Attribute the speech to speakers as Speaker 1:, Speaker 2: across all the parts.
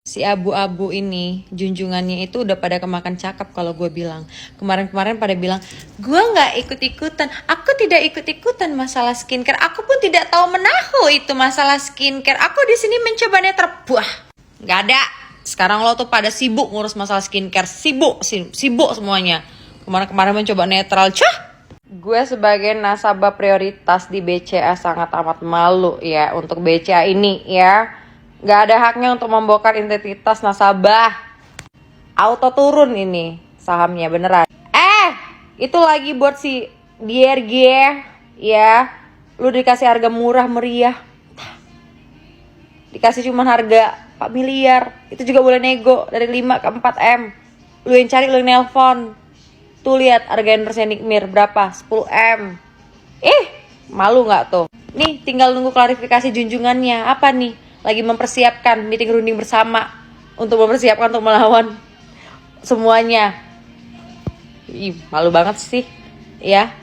Speaker 1: Si abu-abu ini, junjungannya itu udah pada kemakan cakep kalau gue bilang. Kemarin-kemarin pada bilang, gue nggak ikut-ikutan, aku tidak ikut-ikutan masalah skincare. Aku pun tidak tahu menahu itu masalah skincare. Aku di sini mencoba netral. Buah, nggak ada. Sekarang lo tuh pada sibuk ngurus masalah skincare, sibuk semuanya. Kemarin-kemarin mencoba netral, Gue sebagai nasabah prioritas di BCA sangat amat malu ya untuk BCA ini ya. Gak ada haknya untuk membongkar identitas nasabah. Auto turun ini sahamnya beneran. Itu lagi buat si DRG ya. Lu dikasih harga murah meriah. Dikasih cuman harga 4 miliar. Itu juga boleh nego dari 5 ke 4 M. Lu yang cari, lu yang nelpon. Tuh lihat harga endorse Nikmir berapa? 10 M. Malu gak tuh? Nih tinggal nunggu klarifikasi junjungannya. Apa nih? Lagi mempersiapkan meeting runding bersama untuk mempersiapkan untuk melawan semuanya. Malu banget sih ya.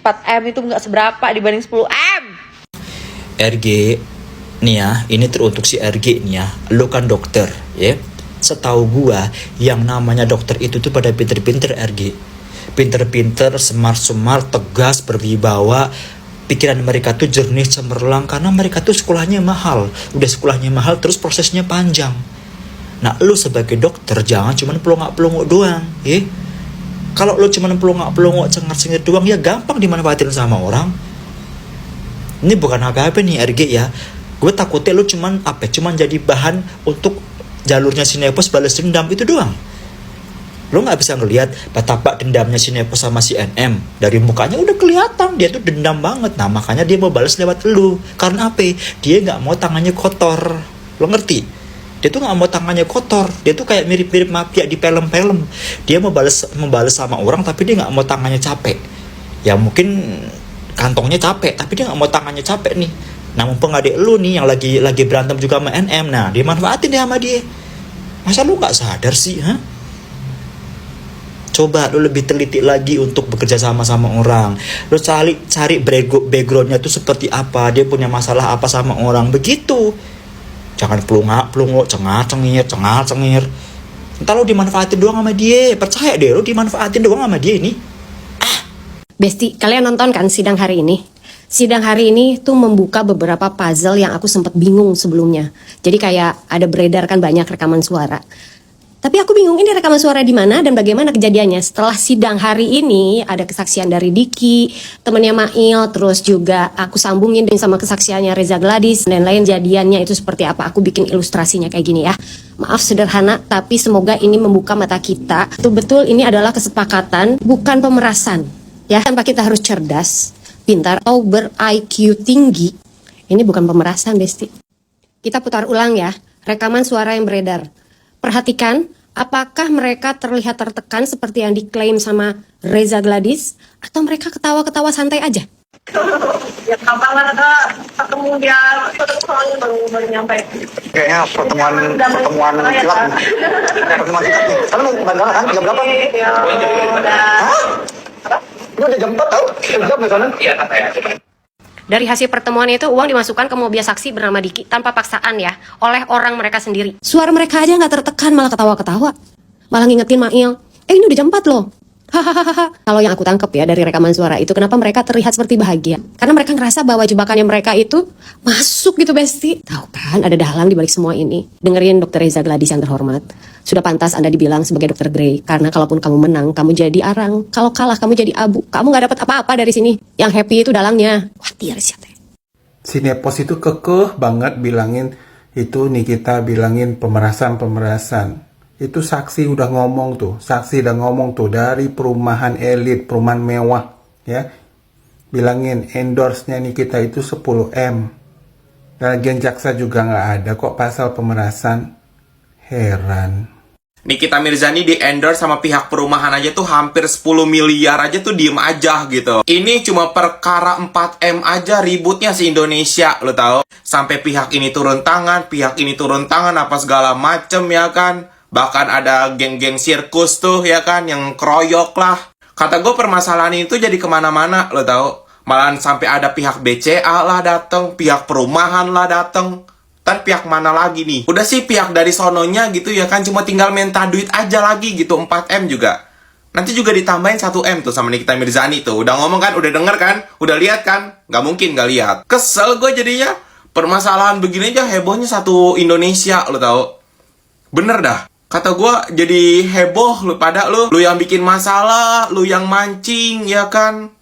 Speaker 1: 4 M itu gak seberapa dibanding 10 M.
Speaker 2: RG nih ya, ini teruntuk si RG nih ya. Lu kan dokter ya. Setahu gua yang namanya dokter itu tuh pada pinter-pinter RG. Pinter-pinter, smart-smart, tegas, berwibawa. Pikiran mereka tuh jernih cemerlang karena mereka tuh sekolahnya mahal. Udah sekolahnya mahal terus prosesnya panjang. Nah, lu sebagai dokter jangan cuman pelongak-pelongok doang, ya. Kalau lu cuman pelongak-pelongok cengar-cengir doang ya gampang dimanfaatin sama orang. Ini bukan apa-apa nih RG ya. Gue takutnya lu cuman jadi bahan untuk jalurnya Sinepos balas dendam itu doang. Lo gak bisa ngelihat betapa dendamnya si Nepo sama si NM. Dari mukanya udah kelihatan dia tuh dendam banget. Nah makanya dia mau balas lewat lu. Karena apa? Dia gak mau tangannya kotor. Lo ngerti? Dia tuh gak mau tangannya kotor. Dia tuh kayak mirip-mirip mafia di film-film. Dia mau balas sama orang tapi dia gak mau tangannya capek. Ya mungkin kantongnya capek tapi dia gak mau tangannya capek nih. Nah mumpung adik lu nih yang lagi berantem juga sama NM. Nah dimanfaatin deh sama dia. Masa lu gak sadar sih? Coba lu lebih teliti lagi untuk bekerja sama orang. Lu cari backgroundnya tuh seperti apa, dia punya masalah apa sama orang, begitu. Jangan pelungok, cengar-cengir. Entar lu dimanfaatin doang sama dia. Percaya deh, lu dimanfaatin doang sama dia ini.
Speaker 3: Besti, kalian nonton kan sidang hari ini? Sidang hari ini tuh membuka beberapa puzzle yang aku sempat bingung sebelumnya. Jadi kayak ada beredar kan banyak rekaman suara. Tapi aku bingung ini rekaman suara di mana dan bagaimana kejadiannya. Setelah sidang hari ini ada kesaksian dari Diki, temennya Mail, terus juga aku sambungin sama kesaksiannya Reza Gladys dan lain jadiannya itu seperti apa. Aku bikin ilustrasinya kayak gini ya. Maaf sederhana, tapi semoga ini membuka mata kita. Betul-betul ini adalah kesepakatan, bukan pemerasan. Ya, tanpa kita harus cerdas, pintar, atau ber-IQ tinggi. Ini bukan pemerasan, Besti. Kita putar ulang ya, rekaman suara yang beredar. Perhatikan, apakah mereka terlihat tertekan seperti yang diklaim sama Reza Gladys, atau mereka ketawa-ketawa santai aja?
Speaker 4: Ya kapan ada ketemu dia soalnya baru nyampe.
Speaker 5: Kayaknya pertemuan kilat. Pertemuan kilat nih. Kan bandara kan jam berapa?
Speaker 4: Ya udah.
Speaker 5: Hah? Ini udah jam 4 tau? Jam di sana? Iya katanya.
Speaker 3: Dari hasil pertemuan itu, uang dimasukkan ke mobil saksi bernama Diki tanpa paksaan ya, oleh orang mereka sendiri. Suara mereka aja nggak tertekan, malah ketawa-ketawa. Malah ngingetin Mail, ini udah jam 4 loh. Hahaha. Kalau yang aku tangkep ya dari rekaman suara itu, kenapa mereka terlihat seperti bahagia? Karena mereka ngerasa bahwa jebakannya mereka itu masuk gitu, Besti. Tahu kan, ada dalang di balik semua ini. Dengerin Dr. Reza Gladys yang terhormat. Sudah pantas Anda dibilang sebagai Dr. Grey, karena kalaupun kamu menang, kamu jadi arang. Kalau kalah, kamu jadi abu. Kamu nggak dapat apa-apa dari sini. Yang happy itu dalangnya. Khawatir siapa?
Speaker 6: Sinepos itu kekeh banget bilangin itu Nikita bilangin pemerasan. Itu saksi udah ngomong tuh dari perumahan elit, perumahan mewah ya. Bilangin endorse-nya Nikita itu 10 M. Dan lagian jaksa juga nggak ada kok pasal pemerasan. Heran.
Speaker 7: Nikita Mirzani di endorse sama pihak perumahan aja tuh hampir 10 miliar aja tuh diem aja gitu. Ini cuma perkara 4M aja ributnya se-Indonesia, lo tau. Sampai pihak ini turun tangan, apa segala macem ya kan. Bahkan ada geng-geng sirkus tuh ya kan, yang keroyok lah. Kata gue permasalahan itu jadi kemana-mana, lo tau. Malahan sampai ada pihak BCA lah dateng, pihak perumahan lah dateng. Ntar pihak mana lagi nih? Udah sih pihak dari sononya gitu ya kan, cuma tinggal minta duit aja lagi gitu, 4M juga. Nanti juga ditambahin 1M tuh sama Nikita Mirzani tuh. Udah ngomong kan, udah denger kan, udah lihat kan? Nggak mungkin nggak lihat. Kesel gue jadinya. Permasalahan begini aja hebohnya satu Indonesia, lo tau. Bener dah. Kata gue jadi heboh lu pada lu. Lu yang bikin masalah, lu yang mancing ya kan.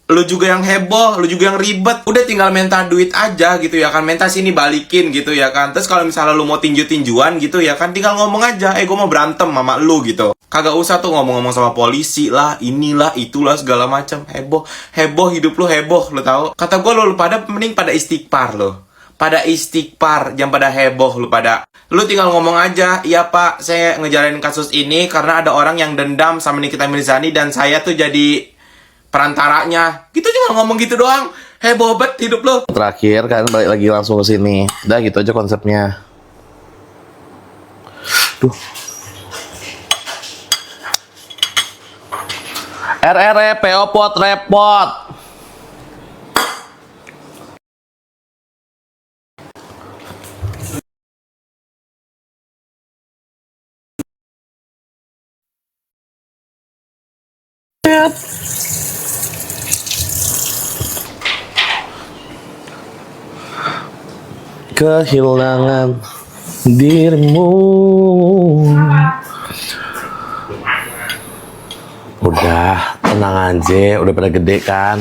Speaker 7: Lu juga yang heboh, lu juga yang ribet. Udah tinggal minta duit aja gitu ya kan. Minta sini balikin gitu ya kan. Terus kalau misalnya lu mau tinju-tinjuan gitu ya kan, tinggal ngomong aja, gue mau berantem sama lu gitu. Kagak usah tuh ngomong-ngomong sama polisi lah, inilah, itulah, segala macam. Heboh, heboh, hidup lu heboh, lu tahu. Kata gue lu pada mending pada istighfar lo. Pada istighfar, jangan pada heboh lu pada. Lu tinggal ngomong aja, iya pak, saya ngejalanin kasus ini karena ada orang yang dendam sama Nikita Mirzani dan saya tuh jadi perantaranya. Gitu cuma ngomong gitu doang. Heboh banget hidup lu.
Speaker 8: Terakhir kan balik lagi langsung ke sini. Udah gitu aja konsepnya. Duh. RRP opot repot. Kehilangan dirimu. Udah, tenang aja, udah pada gede kan,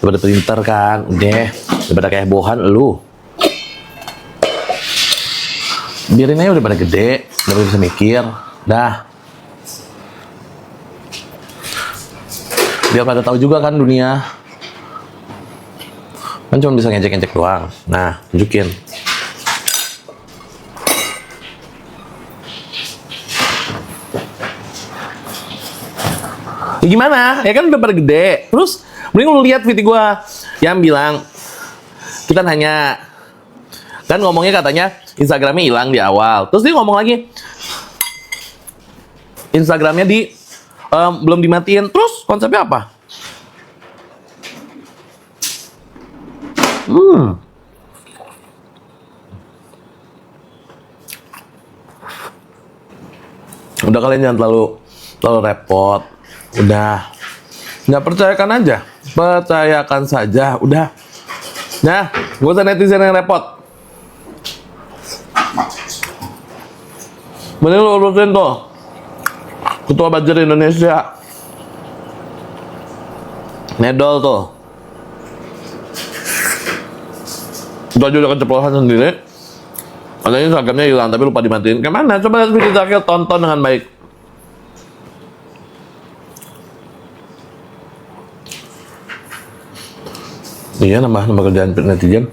Speaker 8: udah pada pinter kan, udah pada kayak bohan lu. Biarin aja udah pada gede, udah bisa mikir, dah. Biar pada tahu juga kan dunia. Kan cuma bisa ngejek-ngejek doang. Nah, tunjukin. Ya gimana? Ya kan udah pada gede. Terus mending lu lihat video gua yang bilang kita nanya, kan ngomongnya katanya Instagramnya hilang di awal. Terus dia ngomong lagi Instagramnya belum dimatiin. Terus konsepnya apa? Udah kalian jangan terlalu repot. Udah, nggak percayakan aja, percayakan saja. Udah, nah, gak usah netizen yang repot. Mending lu urusin tuh Ketua Buzzer Indonesia, Nedol tuh. Itu aja udah keceplosan sendiri. Katanya Instagramnya hilang tapi lupa dimatiin. Kemana? Coba lihat video terakhir, tonton dengan baik. Iya, nambah kerjaan netizen.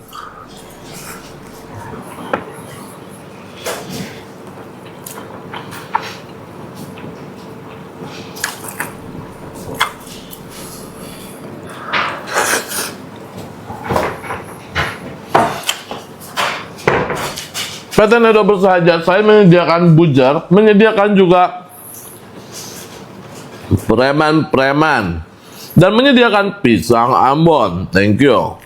Speaker 8: PT Nedol bersahaja, saya menyediakan buzzer, menyediakan juga preman-preman, dan menyediakan pisang Ambon. Thank you.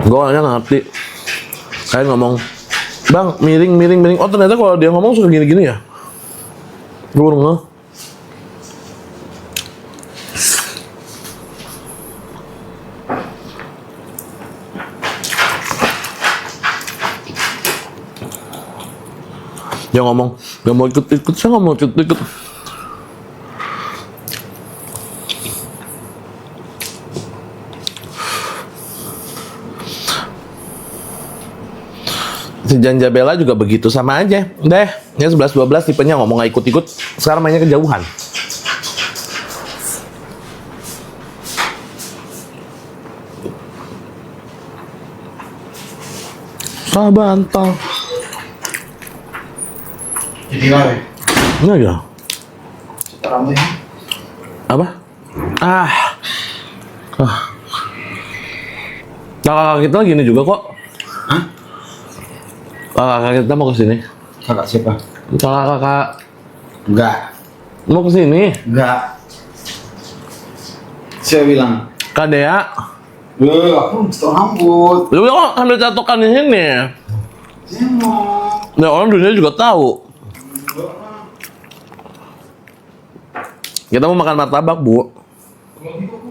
Speaker 8: Gue awalnya nggak ngerti. Kayak ngomong, bang, miring. Oh ternyata kalau dia ngomong suka gini-gini ya. Gue baru ngeh. Dia ngomong, gak mau ikut-ikut, saya gak mau ikut-ikut. Si Janja Bella juga begitu, sama aja. Deh, ya 11-12 tipenya ngomong gak ikut-ikut, sekarang mainnya kejauhan. Bantang.
Speaker 5: Jadi lah.
Speaker 8: Enggak ya? Apa? Nah, kakak kita gini juga kok.
Speaker 5: Hah?
Speaker 8: Kakak kita mau ke sini.
Speaker 6: Kakak siapa?
Speaker 8: Kakak
Speaker 6: Enggak.
Speaker 8: mau ke sini.
Speaker 6: Enggak. Saya bilang,
Speaker 8: Kak Dea.
Speaker 6: aku potong rambut.
Speaker 8: Lu bilang kan ada catokan di sini.
Speaker 6: Saya mau.
Speaker 8: Ya orang dunia juga tahu. Kita mau makan martabak, Bu.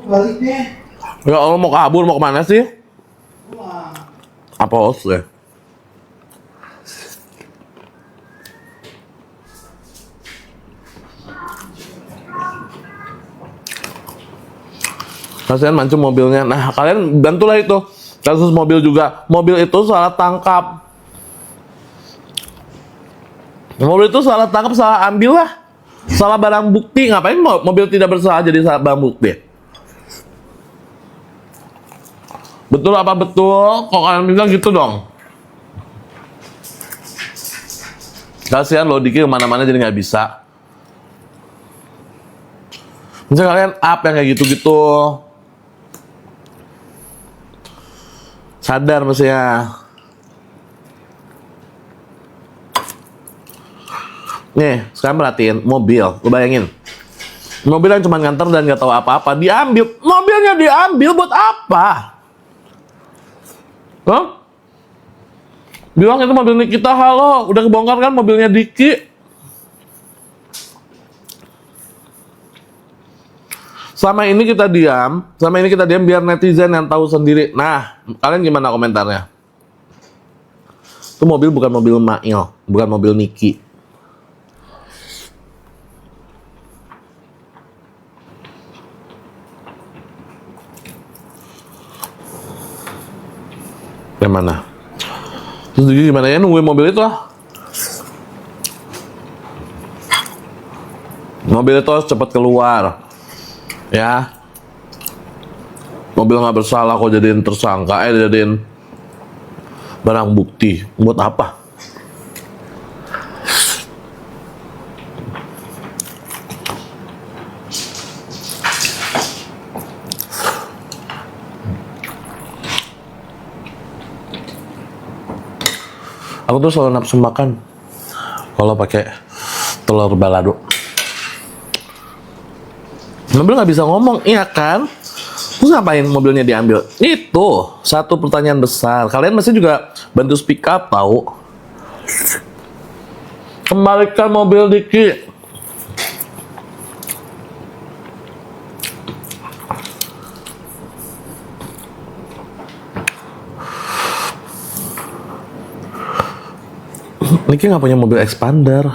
Speaker 6: Balik deh.
Speaker 8: Ya Allah mau kabur, mau kemana sih? Apa host ya? Kasihan mancung mobilnya. Nah, kalian bantulah itu. Kasus mobil juga. Mobil itu salah tangkap. Mobil itu salah tangkap, salah ambil lah. Salah barang bukti. Ngapain mobil tidak bersalah jadi salah barang bukti? Betul apa betul? Kok kalian bilang gitu dong? Kasihan loh, Diki kemana-mana jadi nggak bisa. Misalnya kalian up yang kayak gitu-gitu. Sadar mestinya. Nih, sekarang perhatiin mobil. Lu bayangin. Mobil yang cuma nganter dan nggak tahu apa-apa diambil. Mobilnya diambil buat apa? Hah? Bilang itu mobil Nikita, halo. Udah kebongkar kan mobilnya Diki? Sama ini kita diam biar netizen yang tahu sendiri. Nah, kalian gimana komentarnya? Itu mobil bukan mobil Mail, bukan mobil Niki. Yang mana? Terus gimana ya nungguin mobil itu lah? Mobil itu harus cepat keluar. Ya. Mobil nggak bersalah kok jadiin tersangka, jadiin barang bukti. Buat apa? Aku tuh selalu nafsu makan kalau pakai telur balado. Mobil nggak bisa ngomong, iya kan? Terus ngapain mobilnya diambil? Itu satu pertanyaan besar. Kalian mesti juga bantu speak up, tahu? Kembalikan mobil Diki. Niki nggak punya mobil expander.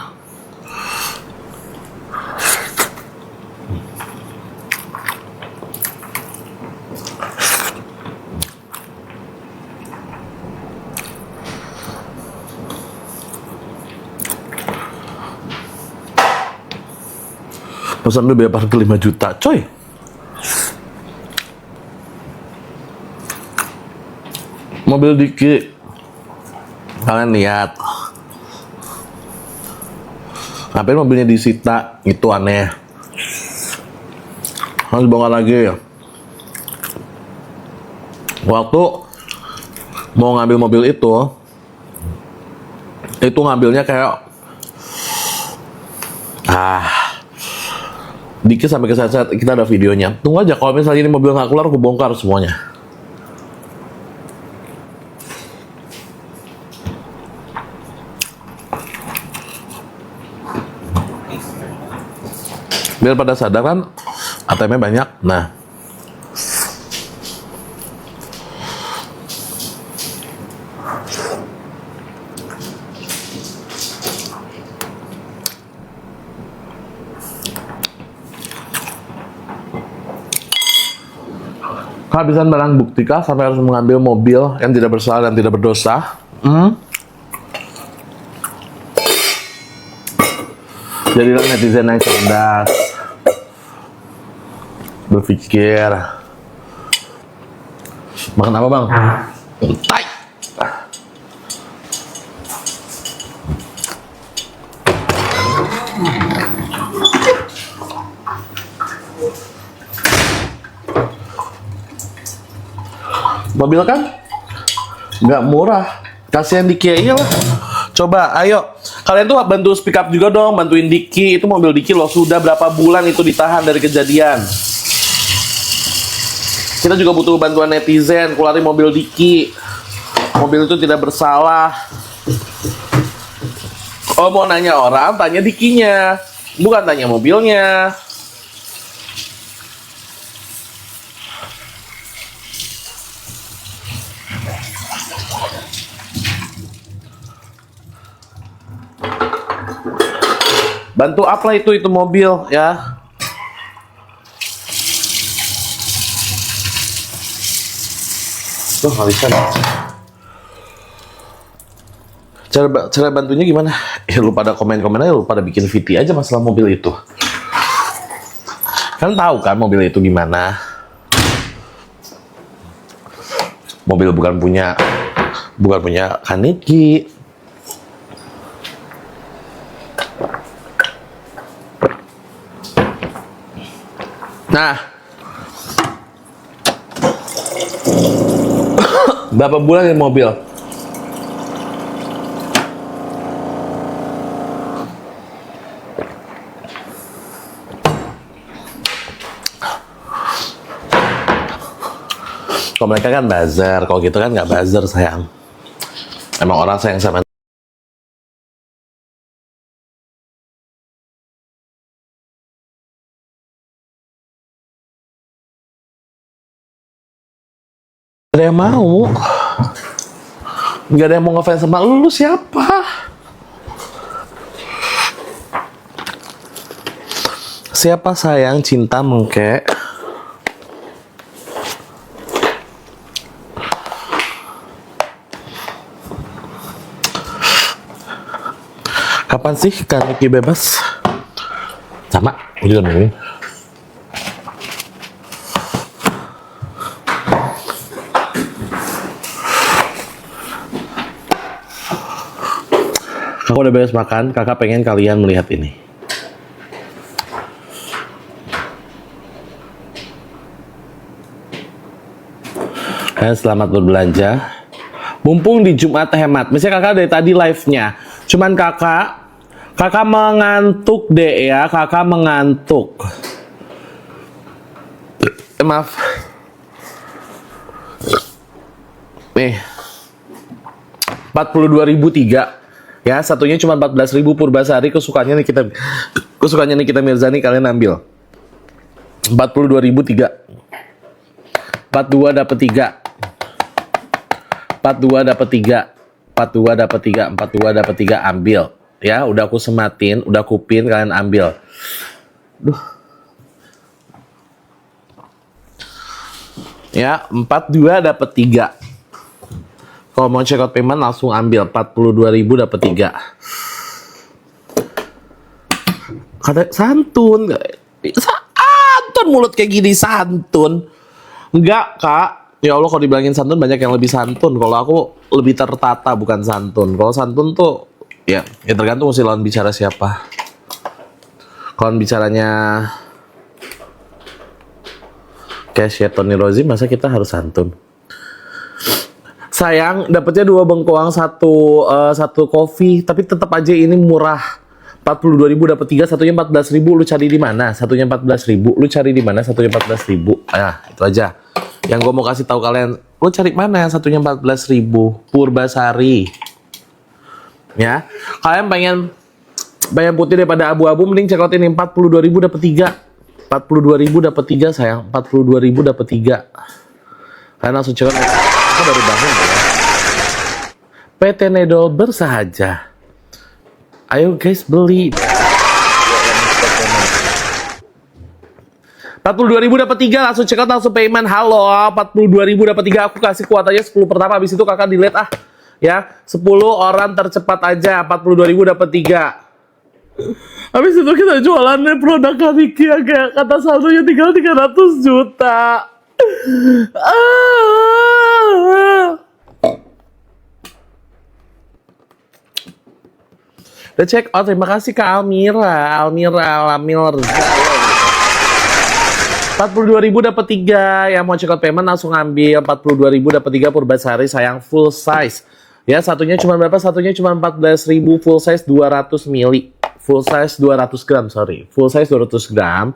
Speaker 8: Pesan dulu biar harga 5 juta, coy. Mobil Diki. Kalian lihat. Ngapain mobilnya disita? Itu aneh. Harus bongkar lagi ya. Waktu mau ngambil mobil itu ngambilnya kayak dikit sampai keset-set. Kita ada videonya. Tunggu aja, kalau misalnya ini mobil nggak keluar, aku bongkar semuanya. Biar pada sadar kan ATM-nya banyak. Nah, kehabisan barang bukti kah sampai harus mengambil mobil yang tidak bersalah dan tidak berdosa? Jadilah netizen yang cerdas, berpikir. Makan apa bang? Tai. Mobil kan nggak murah, kasihan di Kia lah. Coba, ayo. Kalian tuh bantu speak up juga dong, bantuin Diki. Itu mobil Diki loh, sudah berapa bulan itu ditahan dari kejadian. Kita juga butuh bantuan netizen, keluarin mobil Diki. Mobil itu tidak bersalah. Oh, mau nanya orang, tanya Dikinya. Bukan tanya mobilnya. Bantu up lah itu mobil ya. Tuh nggak bisa. Cara bantunya gimana? Ya lu pada komen-komen aja, lu pada bikin VT aja masalah mobil itu. Kan tahu kan mobil itu gimana. Mobil bukan punya Kaneki. Nah, berapa bulan ini mobil? Kalau mereka kan buzzer, kalau gitu kan nggak buzzer sayang. Emang orang sayang sama. Gak ada yang mau. Gak ada yang mau ngefans sama lu siapa? Siapa sayang cinta mengke? Kapan sih Kaneki bebas? Sama, gue juga nungguin. Kakak udah beres makan, kakak pengen kalian melihat ini. Selamat berbelanja. Mumpung di Jumat hemat. Misalnya kakak dari tadi live-nya. Cuman kakak mengantuk deh ya, kakak mengantuk. Maaf. Nih. 42.003. Ya, satunya cuma 14.000 Purbasari, kesukaannya Nikita Mirzani, kalian ambil. 42.003. 42 dapat 3. 42 dapat 3. 42 dapat 3, 42 dapat 3, ambil. Ya, udah aku sematin, udah aku pin, kalian ambil. Duh. Ya, 42 dapat 3. Kalau mau check out payment langsung ambil 42.000 dapat 3. Kata santun, santun mulut kayak gini santun. Enggak, Kak. Ya Allah, kalau dibilangin santun banyak yang lebih santun. Kalau aku lebih tertata bukan santun. Kalau santun tuh ya tergantung si lawan bicara siapa. Kalau bicaranya kayak Tony Rosie, masa kita harus santun? Sayang, dapetnya 2 bengkoang, satu kopi, tapi tetap aja ini murah. 42.000 dapat 3, satunya 14.000. Lu cari di mana? Satunya 14.000. Lu cari di mana? Satunya 14.000. Ah, itu aja. Yang gue mau kasih tahu kalian, lu cari mana yang satunya 14.000? Purbasari. Ya. Kalian pengen putih daripada abu-abu, mending check out ini 42.000 dapat 3. 42.000 dapat 3 sayang. 42.000 dapat 3. Kalian langsung check out. Aku baru bangun ya. PT Nedol bersahaja. Ayo guys beli. 42.000 dapat 3, langsung check out, langsung payment. Halo, 42.000 dapat 3. Aku kasih kuat aja 10 pertama, habis itu kakak delete ah. Ya, 10 orang tercepat aja. 42.000 dapat 3. Habis itu kita jualannya produk Kaneki yang kayak kata saldonya tinggal 300 juta. Udah check out, terima kasih ke Almira 42.000 dapat 3. Yang mau check out payment langsung ambil. 42.000 dapat 3 Purbasari sayang full size. Ya, satunya cuma berapa? Satunya cuma 14.000, full size 200 mili. Full size 200 gram, sorry. Full size 200 gram.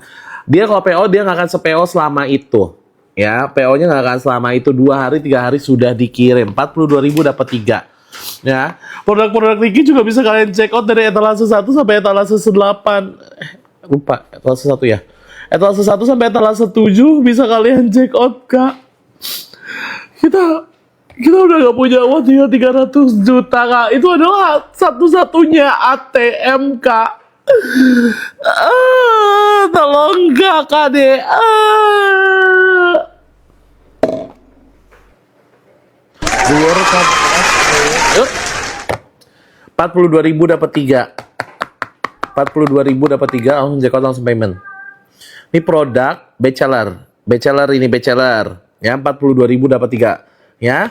Speaker 8: Dia kalau PO, dia nggak akan se-PO selama itu. Ya, PO-nya nggak akan selama itu. 2 hari, 3 hari sudah dikirim. 42.000 dapat 3. Ya, produk-produk Niki juga bisa kalian check out dari etalase 1 sampai etalase 8. Lupa, etalase 1 ya. Etalase 1 sampai etalase 7 bisa kalian check out, Kak. Kita udah gak punya uang tinggal 300 juta, Kak. Itu adalah satu-satunya ATM, Kak. Tolong Kak deh. 42.000 dapat 3. 42.000 dapat 3, langsung jackpot, langsung payment. Ini produk Bachelor. Ini Bachelor. Ya, 42.000 dapat 3. Ya.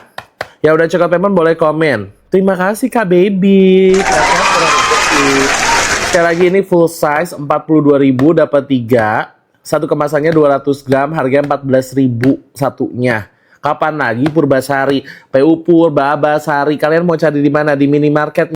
Speaker 8: Ya udah check out payment, boleh komen. Terima kasih Kak Baby. Sekali lagi ini full size 42.000 dapat 3. Satu kemasannya 200 gram, harganya 14.000 satunya. Kapan lagi Purbasari, PU Purbasari, kalian mau cari di mana? Di minimarket